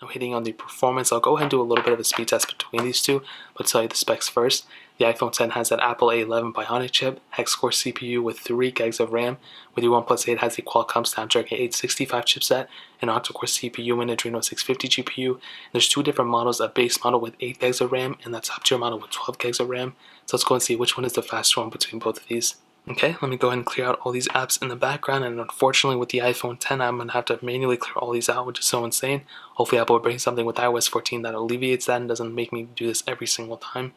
Now hitting on the performance, I'll go ahead and do a little bit of a speed test between these two, but tell you the specs first. The iPhone X has that Apple A11 Bionic chip, hex-core CPU with 3 gigs of RAM, with the OnePlus 8 has the Qualcomm Snapdragon 865 chipset, an octa-core CPU and Adreno 650 GPU. There's 2 different models, a base model with 8 gigs of RAM and the top tier model with 12 gigs of RAM. So let's go and see which one is the faster one between both of these. Okay, let me go ahead and clear out all these apps in the background, and unfortunately with the iPhone X I'm going to have to manually clear all these out, which is so insane. Hopefully Apple will bring something with iOS 14 that alleviates that and doesn't make me do this every single time.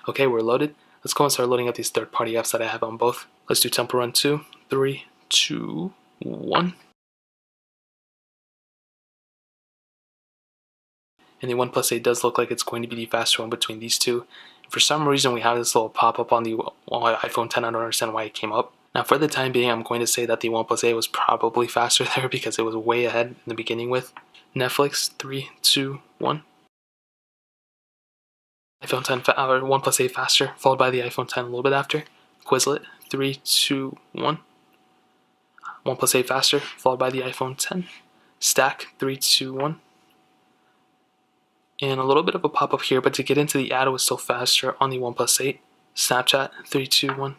Okay, we're loaded. Let's go and start loading up these third-party apps that I have on both. Let's do Temple Run 2, 3, 2, 1. And the OnePlus 8 does look like it's going to be the faster one between these two. For some reason we have this little pop-up on the iPhone X. I don't understand why it came up. Now for the time being, I'm going to say that the OnePlus 8 was probably faster there because it was way ahead in the beginning with Netflix. 3, 2, 1. iPhone 10 or OnePlus 8 faster, followed by the iPhone 10 a little bit after. Quizlet. 3, 2, 1. OnePlus 8 faster, followed by the iPhone 10. Stack. 3, 2, 1. And a little bit of a pop-up here, but to get into the ad, it was still faster on the OnePlus 8. Snapchat, 3, 2, 1.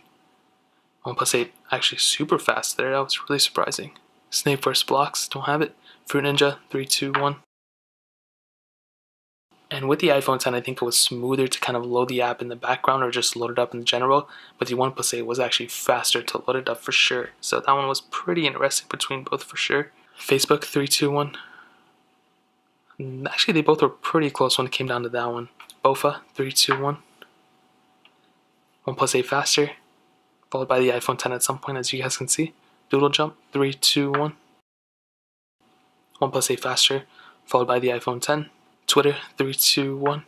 OnePlus 8 actually super fast there, that was really surprising. Snake vs. Blocks, don't have it. Fruit Ninja, 3, 2, 1. And with the iPhone X, I think it was smoother to kind of load the app in the background or just load it up in general, but the OnePlus 8 was actually faster to load it up for sure. So that one was pretty interesting between both for sure. Facebook, 3, 2, 1. Actually, they both were pretty close when it came down to that one. Bofa, 3, 2, 1. OnePlus 8 faster, followed by the iPhone X at some point, as you guys can see. Doodle Jump, 3, 2, 1. OnePlus 8 faster, followed by the iPhone X. Twitter, 3, 2, 1.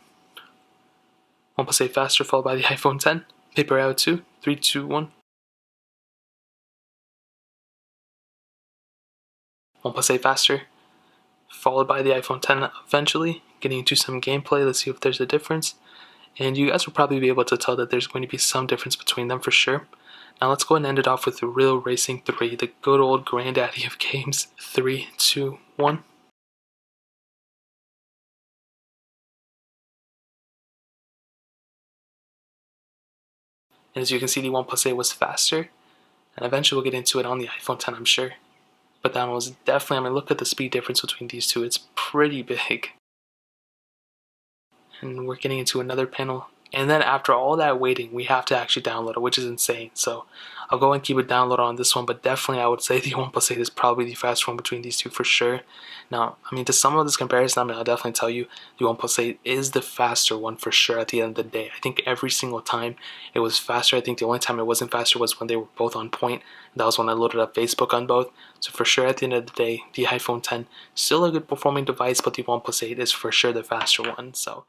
OnePlus 8 faster, followed by the iPhone X. Paper Arrow 2, 3, 2, 1. OnePlus 8 faster, followed by the iPhone X eventually. Getting into some gameplay, let's see if there's a difference. And you guys will probably be able to tell that there's going to be some difference between them for sure. Now let's go ahead and end it off with Real Racing 3, the good old granddaddy of games. 3, 2, 1. And as you can see, the OnePlus 8 was faster, and eventually we'll get into it on the iPhone X, I'm sure. But that one was definitely, I mean, look at the speed difference between these two, it's pretty big. And we're getting into another panel. And then after all that waiting, we have to actually download it, which is insane. So I'll go and keep it downloaded on this one, but definitely I would say the OnePlus 8 is probably the faster one between these two for sure. Now, I mean, to sum up this comparison, I mean, I'll definitely tell you the OnePlus 8 is the faster one for sure at the end of the day. I think every single time it was faster. I think the only time it wasn't faster was when they were both on point. That was when I loaded up Facebook on both. So for sure at the end of the day, the iPhone X, still a good performing device, but the OnePlus 8 is for sure the faster one. So